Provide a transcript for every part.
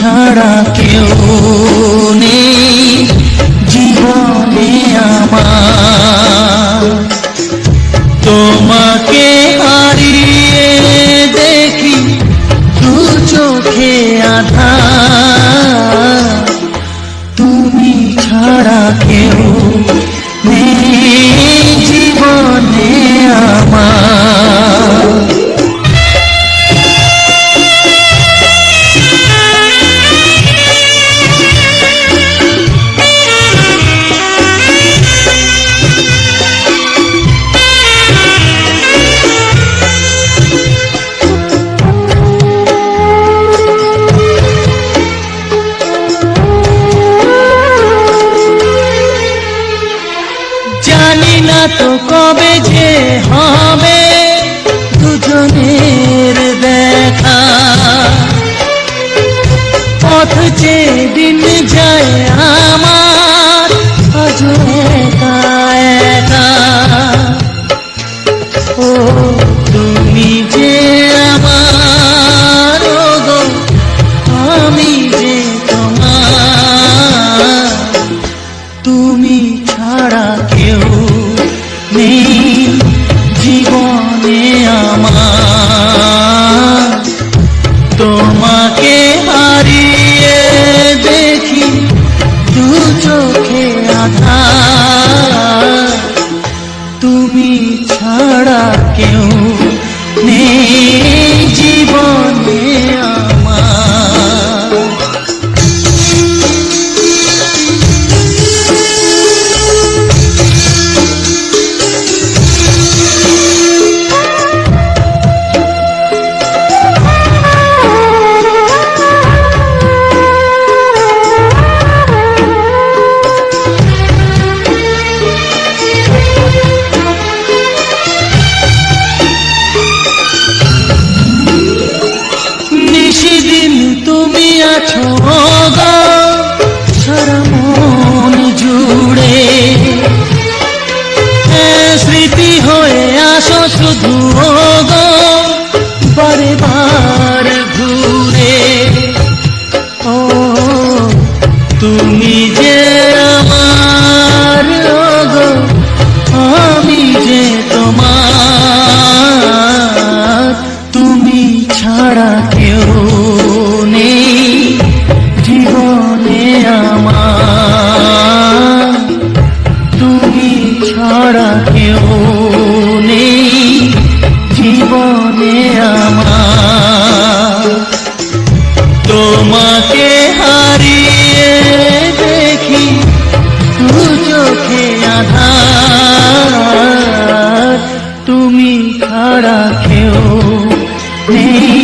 ছাড়া কেউ নেই জীবনে আমার। তোমাকে হারিয়ে দেখি দু চোখে আঁধার, তুমি ছাড়া কেউ নেই জীবনে আমার। জানি না তো কবে যে হবে দুজনের দেখা, পথ চেয়ে দিন যায় আমার আজও একা একা। ও তুমি যে আমার, ও গো আমি যে তোমার, তুমি ছাড়া কেউ নেই জীবনে আমার। তোমাকে হারিয়ে দেখি দু চোখে আঁধার, তুমি ছাড়া কেউ নেই জীবনে আমার। তুমি আছো গো সারা মন জুড়ে, স্মৃতি হয়ে আসো শুধু গো বারে বার ঘুরে। ও তুমি যে আমার, গো আমি যে তোমার, তুমি ছাড়া কেউ নেই জীবনে আমার। তুমি ছাড়া কেউ নেই জীবনে আমার। তোমাকে হারিয়ে দেখি দু চোখে আঁধার, তুমি ছাড়া কেউ নেই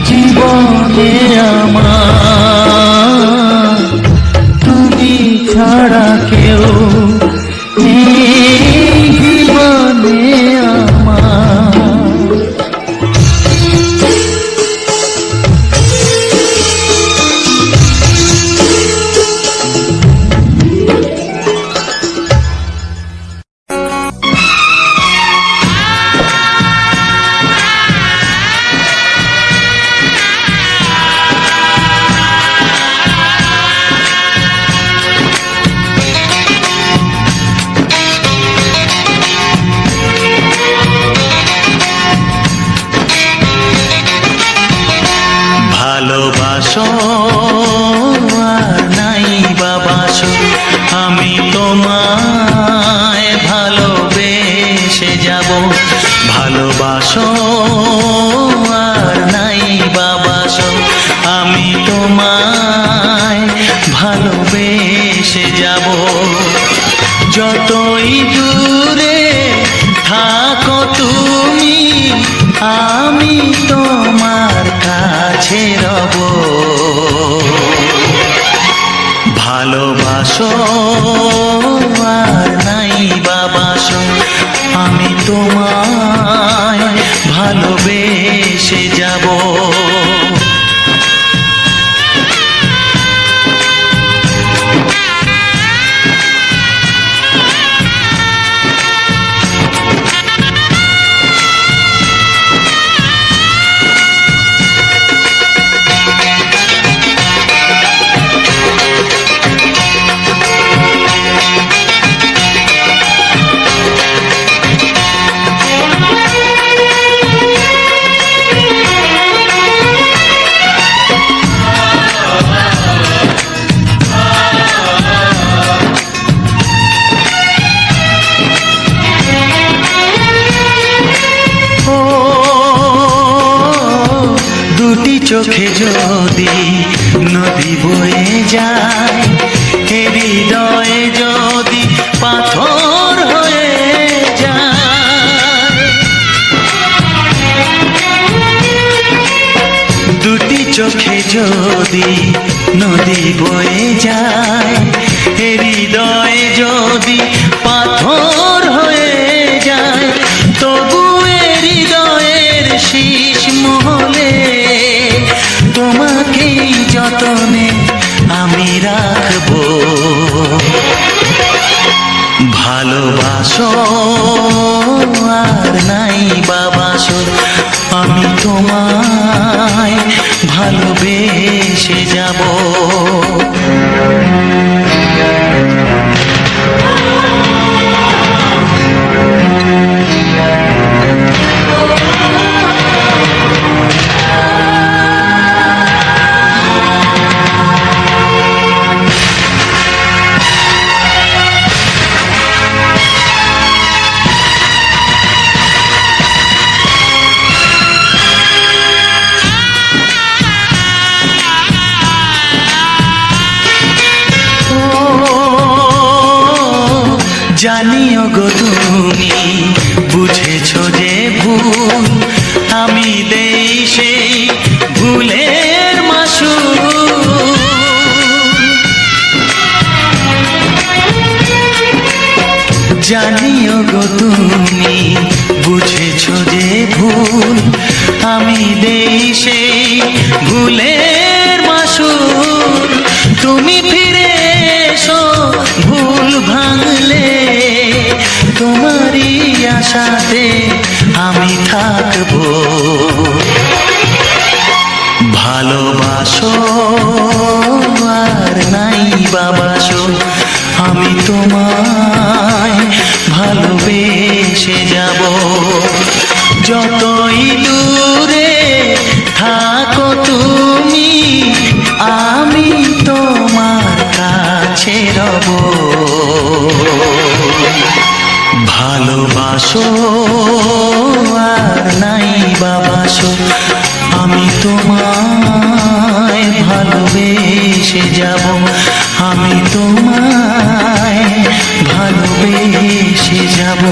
জীবনে আমার। তুমি ছাড়া কেউ নেই জীবনে আমার। ভালোবাসো আর নাই বাবাসো, আমি তোমায় ভালোবেসে যাব। ভালোবাসো আর নাই বাবাসো, আমি তোমায় ভালোবেসে যাব। যতই দূরে থাকো তুমি, আমি তোমার কাছে রব। ভালোবাসো আর নাই বাবাসো, আমি তোমায় ভালোবেসে যাব। চোখে যদি নদী বয়ে যায়, হৃদয়ে যদি পাথর হয়ে যায়, দুটি চোখে যদি নদী বয়ে যায়, হৃদয়ে যদি পাথর হয়ে যায়, তবু হৃদয়ের শীষ মহলে তোমাকেই যতনে আমি রাখবো। ভালোবাসো আর নাই বাবাসো, আমি তোমায় ভালোবেসে যাব। জানিও গো তুমি বুঝেছো যে ভুল, আমি দেই সেই ভুলের মাসুল। জানিও গো তুমি বুঝেছো যে ভুল, আমি দেই সেই ভুলের মাসুল। তুমি ফিরে এসো ভুল ভাঙলে, তোমারই আশাতে আমি থাকবো। ভালোবাসো আর নাই বাবাসো, আমি তোমায় ভালোবেসে যাব। যতই দূরে থাকো তুমি, আমি তোমার কাছে রব। ভালোবাসো আর নাই বাবাসো, আমি তোমায় ভালোবেসে যাব। আমি তোমায় ভালোবেসে যাব।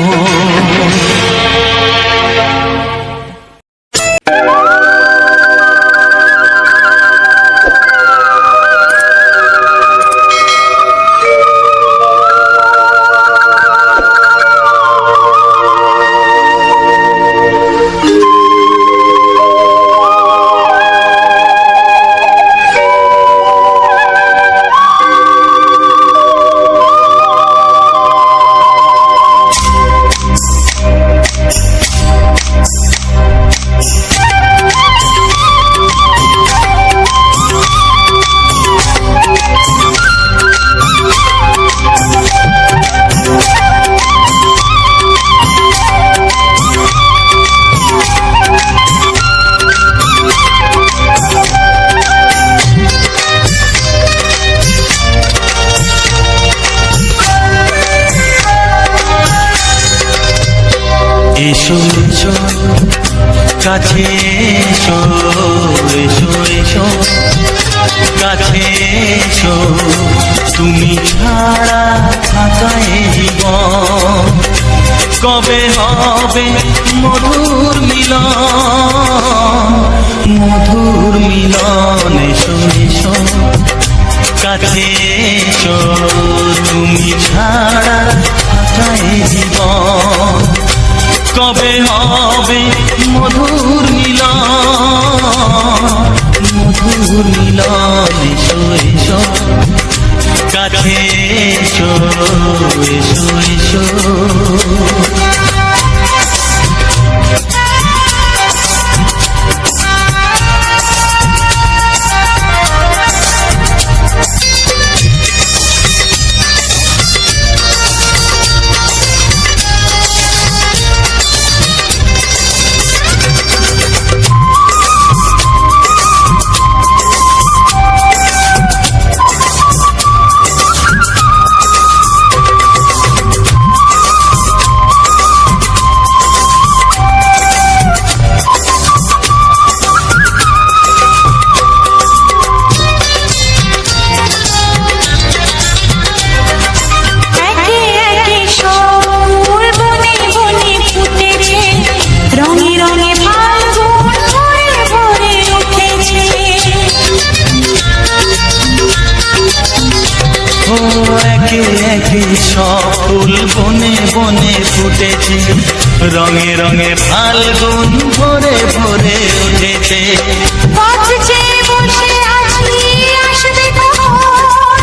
এসো এসো কাছে এসো, এসো এসো কাছে এসো, তুমি ছাড়া থাকা এ জীবন কবে হবে মধুর মিলন, মধুর মিলন। এসো এসো কাছে এসো, তুমি ছাড়া থাকা এ জীবন কবে হবে মধুর মিলন, মধুর মিলন। এসো এসো কাছে এসো, এসো এসো। ফুটেছে, রঙে রঙে ফাল্গুন ভরে ভরে উঠেছে। পথ চেয়ে বসে আছি আসবে কখন,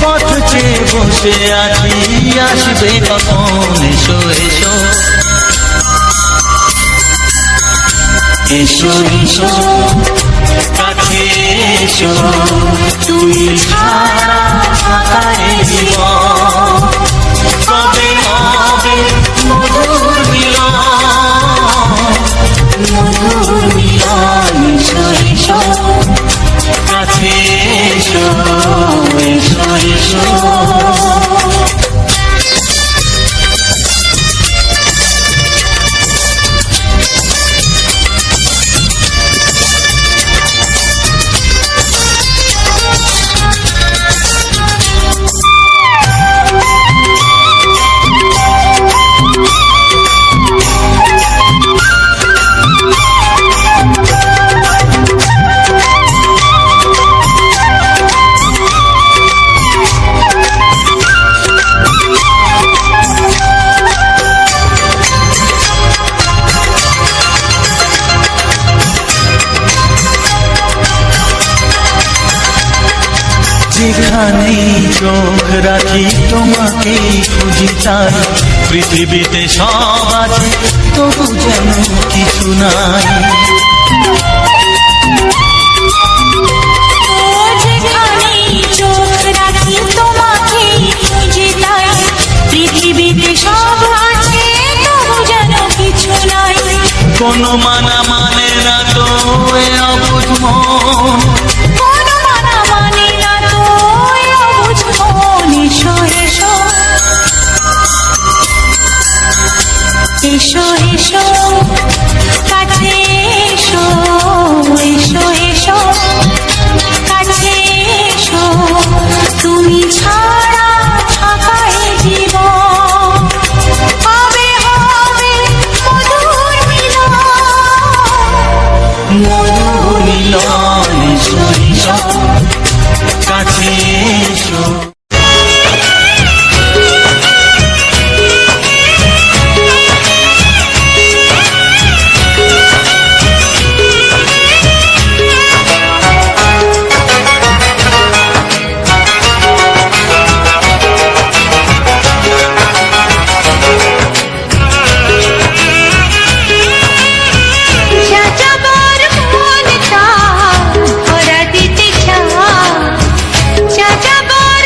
পথ চেয়ে বসে আছি আসবে কখন, এসো এসো এসো এসো কাছে এসো, তুমি ছাড়া ফাঁকায় জীবন, কবে হবে মধুর মিলন, মধুর মিলন, এসো এসো কাছে এসো, এসো এসো। যেখানে চোখ রাখি তোমাকে খুঁজি তাই, পৃথিবীতে সব আছে তবু যেন কিছু নাই। যেখানে চোখ রাখি তোমাকে খুঁজি তাই, পৃথিবীতে সব আছে তবু যেন কিছু নাই। কোনো মানা মানে না তো এ অবুঝ মন, কোনো মানা মানে না তো এ অবুঝ মন, এসো এসো এসো এসো কাছে এসো, এসো এসো কাছে এসো, তুমি ছাড়া ফাঁকায় জীবন, হবে হবে মধুর মিলন, মধুর মিলন, এসো এসো কাছে এসো। যাযাবর মনটা ভরা দিতে চায়, যাযাবর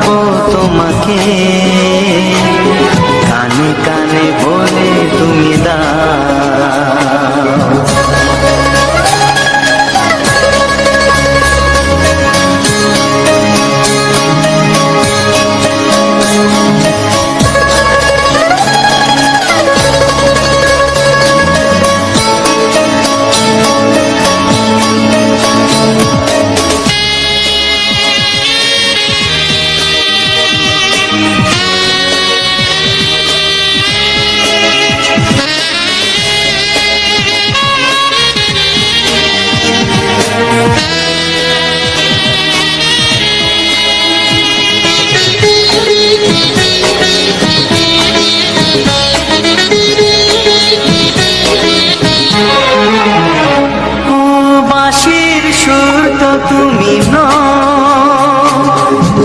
ডাকবো তোমাকে, কানে কানে বলে তুমি দাও। বাঁশির সুর তো তুমি নও,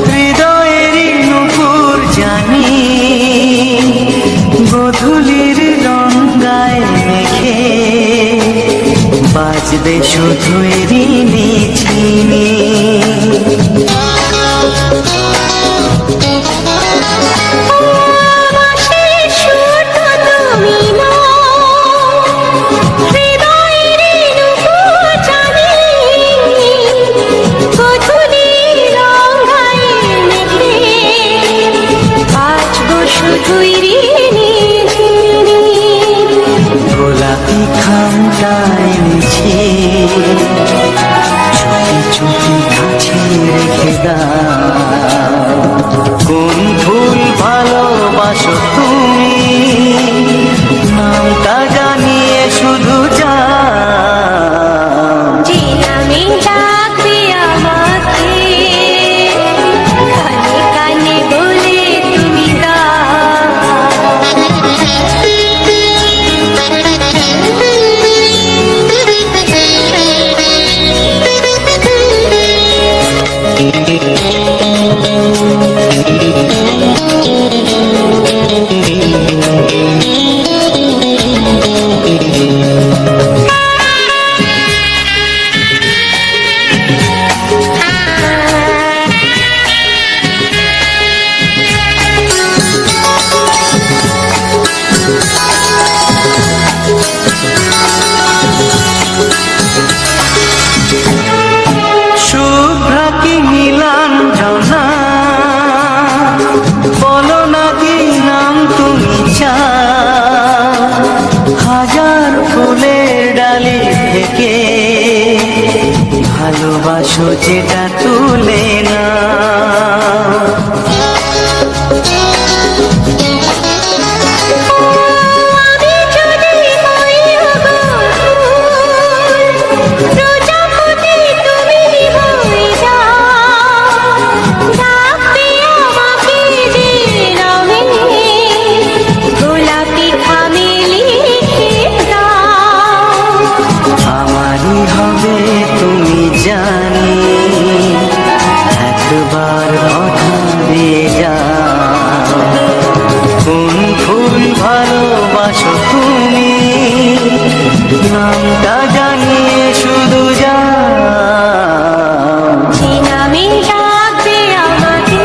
হৃদয়েরই নুপুর জানি, গোধূলির রঙায় মেখে বাজবে শুধু ঋণী ঝিনি। গোলাপি খামটা এনেছি, চুপি চুপি কাছে রেখে দাও। কোন ফুল ভালোবাসো তুমি, নামটা জানিয়ে শুধু যাও। যে নামে ডাকবে আমাকে, কানে কানে বলে তুমি শুভ্রা কি নীলাঞ্জনা, বলো না কি নাম তুমি চাও। হাজার ফুলের ডালি থেকে ভালোবাসো যেটা তুলে না। হবে তুমি জানি, একবার কথা দিয়ে যাও। কোন ফুল ভালোবাসো তুমি, নামটা জানিয়ে শুধু যাও। যে নামে ডাকবে আমাকে,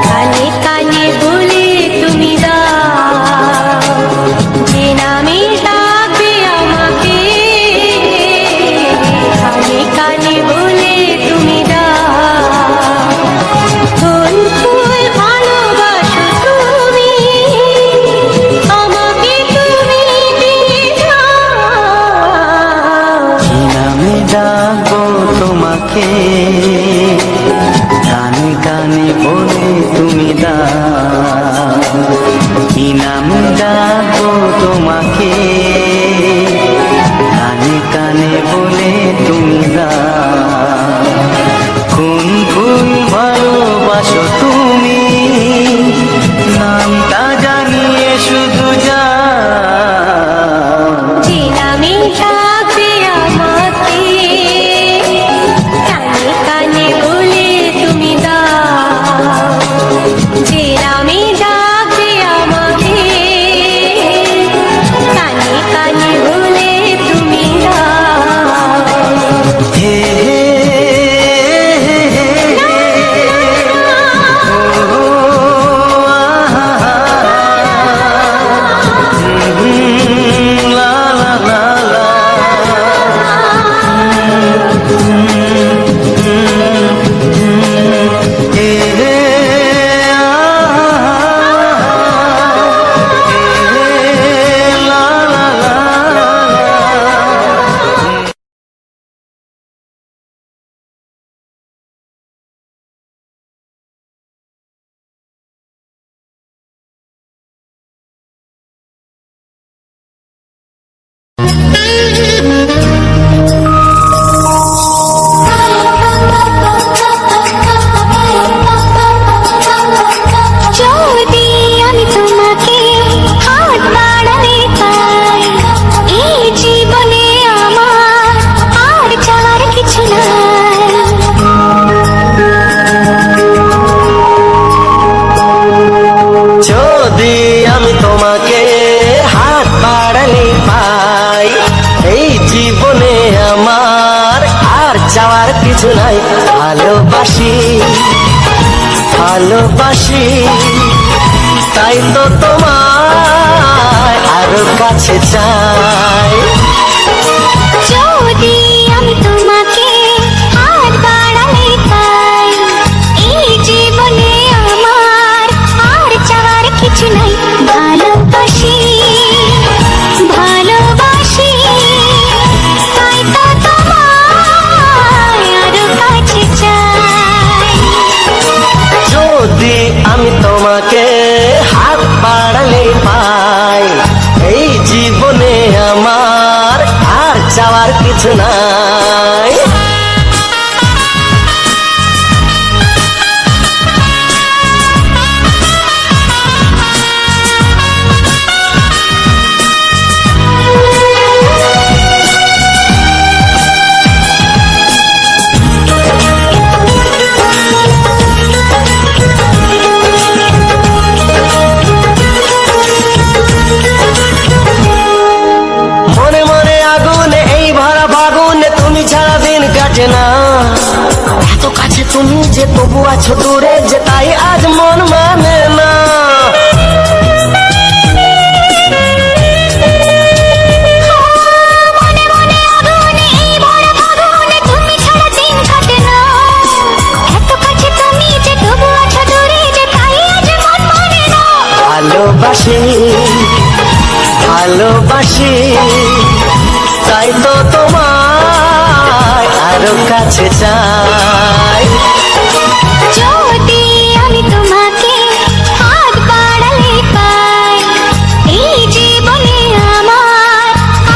কানে কানে বলে তুমি দাও। যে নামে ডাকবে আমাকে, কানে কানে বলে তুমি দাও। কোন ফুল ভালোবাসো তুমি, আমাকে তুমি দিয়ে যাও। কি নামে ডাকবো তোমাকে, কানে কানে বলে তুমি দাও। কি নামে ডাকবো তোমাকে, কানে কানে বলে তুমি দাও। কোন ফুল ভালোবাসো তুমি, নামটা জানিয়ে শুধু যাও। যে নামে ডাকবে আমাকে, কানে কানে বলে তুমি দাও। যে নামে ডাকবে আমাকে, কানে কানে বলে তুমি দাও। হে হে হে হে হে। ভালোবাসি, তাই তো তোমায় আরো কাছে চাই। যদি আমি তোমাকে হাত বাড়ালে পাই, এই জীবনে আমার আর চাওয়ার কিছু নাই। ভালোবাসি ভালোবাসি, তাই তো তোমায় আরো কাছে চাই। যদি আমি তোমাকে হাত বাড়ালে পাই, এই জীবনে আমার আর চাওয়ার কিছু নাই। মনে মনে আগুনে এই ভরা ফাগুনে তুমি ছাড়া দিন কাটে না। এত কাছে তুমি যে তবু আছো দূরে, যে তাই আজ মন মানে না। মনে মনে আগুনে এই ভরা ফাগুনে তুমি ছাড়া দিন কাটে না। এত কাছে তুমি যে তবু আছো দূরে, যে তাই আজ মন মানে না। ভালোবাসি ভালোবাসি, তাই তো তোমায় আরো কাছে চাই। যদি আমি তোমাকে হাত বাড়ালে পাই, এই জীবনে আমার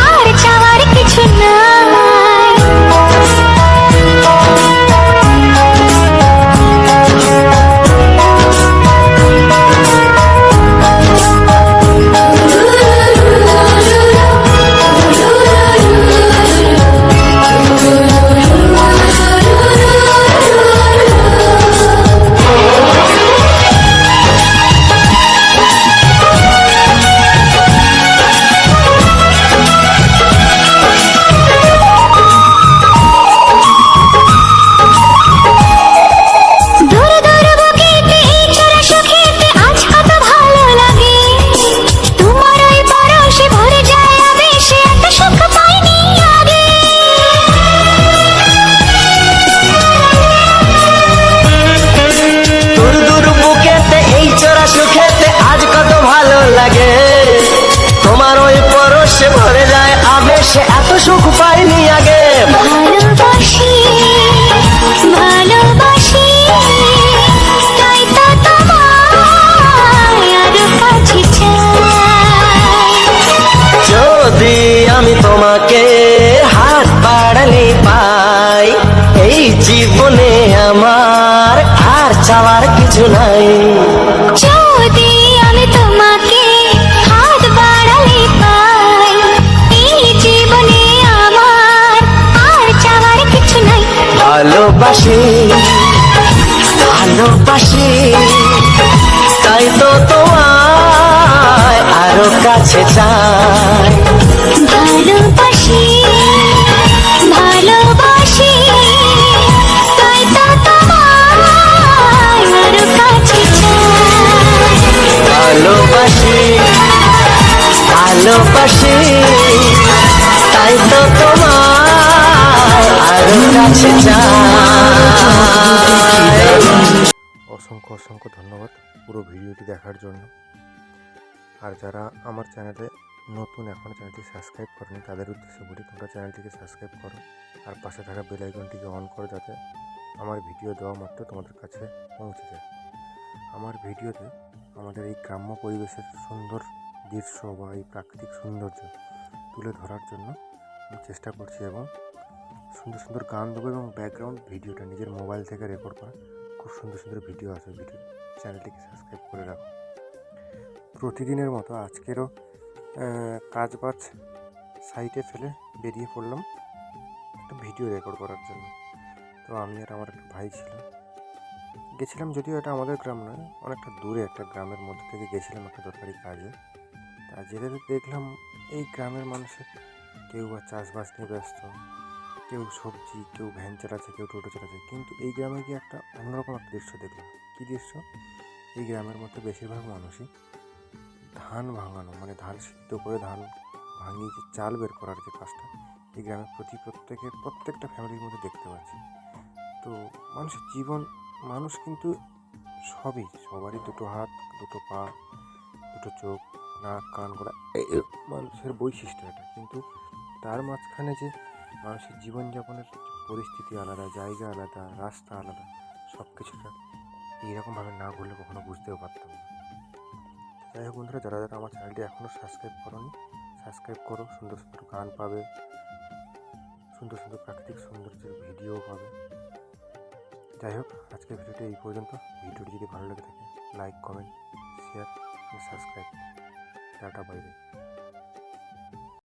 আর চাওয়ার কিছু নাই। দূর দূর বুকেতে এই চোরা সুখেতে আজ কত ভালো লাগে। তোমার ওই পরশে ভরে যায় আবেশে, এত সুখ পাইনি আগে। দূর দূর বুকেতে এই চোরা সুখেতে আজ কত ভালো লাগে। তোমার ওই পরশে ভরে যায় আবেশে, এত সুখ পাইনি আগে। ভালোবাসি ভালোবাসি, তাই তো তোমায় আরো কাছে চাই। যদি আমি তোমাকে হাত বাড়ালে পাই, এই জীবনে আমার আর চাওয়ার কিছু নাই। যদি আমি তোমাকে হাত বাড়ালে পাই, এই জীবনে আমার আর চাওয়ার কিছু নাই। ভালোবাসি ভালোবাসি, তাই তো তোমায় আরো কাছে চাই। ভালোবাসি ভালোবাসি, তাই তো তোমায় আরো কাছে চাই। ভালোবাসি ভালোবাসি, তাই তো তোমায় আরো কাছে চাই। অসংখ্য অসংখ্য ধন্যবাদ পুরো ভিডিওটি দেখার জন্য। আর যারা আমার চ্যানেলে নতুন, এখনও চ্যানেলটি সাবস্ক্রাইব করেনি, তাদের উদ্দেশ্যে বলি তোমরা চ্যানেলটিকে সাবস্ক্রাইব করো আর পাশে থাকা বেল আইকনটিকে অন করো, যাতে আমার ভিডিও দেওয়া মাত্র তোমাদের কাছে পৌঁছে যায়। আমার ভিডিওতে আমাদের এই গ্রাম্য পরিবেশের সুন্দর দৃশ্য বা এই প্রাকৃতিক সৌন্দর্য তুলে ধরার জন্য আমি চেষ্টা করছি, এবং সুন্দর সুন্দর গান দেবো এবং ব্যাকগ্রাউন্ড ভিডিওটা নিজের মোবাইল থেকে রেকর্ড করা খুব সুন্দর সুন্দর ভিডিও আছে। ভিডিও চ্যানেলটিকে সাবস্ক্রাইব করে রাখো। প্রতিদিনের মতো আজকেরও কাজবাজ সাইটে ফেলে বেরিয়ে পড়লাম একটা ভিডিও রেকর্ড করার জন্য। তো আমি আর আমার একটা ভাই ছিল, গেছিলাম, যদিও এটা আমাদের গ্রাম নয়, অনেকটা দূরে একটা গ্রামের মধ্যে থেকে গেছিলাম একটা দরকারি কাজে। তা যেতে দেখলাম এই গ্রামের মানুষের কেউ বা চাষবাস নিয়ে ব্যস্ত, কেউ সবজি, কেউ ভ্যান চালাচ্ছে, কেউ টোটো চালাচ্ছে, কিন্তু এই গ্রামে গিয়ে একটা অন্যরকম একটা দৃশ্য দেখলাম। কী দৃশ্য? এই গ্রামের মধ্যে বেশিরভাগ মানুষই ধান ভাঙানো, মানে ধান সিদ্ধ করে ধান ভাঙিয়ে যে চাল বের করার যে কাজটা এই গ্রামের প্রত্যেকটা ফ্যামিলির মধ্যে দেখতে পাচ্ছি। তো মানুষের জীবন, মানুষ কিন্তু সবারই দুটো হাত, দুটো পা, দুটো চোখ, নাক, কান, গলা, মানুষের বৈশিষ্ট্য এটা। কিন্তু তার মাঝখানে যে মানুষের জীবনযাপনের পরিস্থিতি আলাদা, জায়গা আলাদা, রাস্তা আলাদা, সব কিছুটা এইরকমভাবে না ঘুরলে কখনো বুঝতেও পারতাম না। যাই হোক বন্ধুরা, যারা যারা আমার চ্যানেলটি এখনও সাবস্ক্রাইব করোনি, সাবস্ক্রাইব করো। সুন্দর সুন্দর গান পাবে, সুন্দর সুন্দর প্রাকৃতিক সৌন্দর্যের ভিডিও পাবে। যাই হোক, আজকের ভিডিওটি এই পর্যন্ত। ভিডিওটি যদি ভালো লেগে থাকে like, comment, share, subscribe. Tata, bye bye.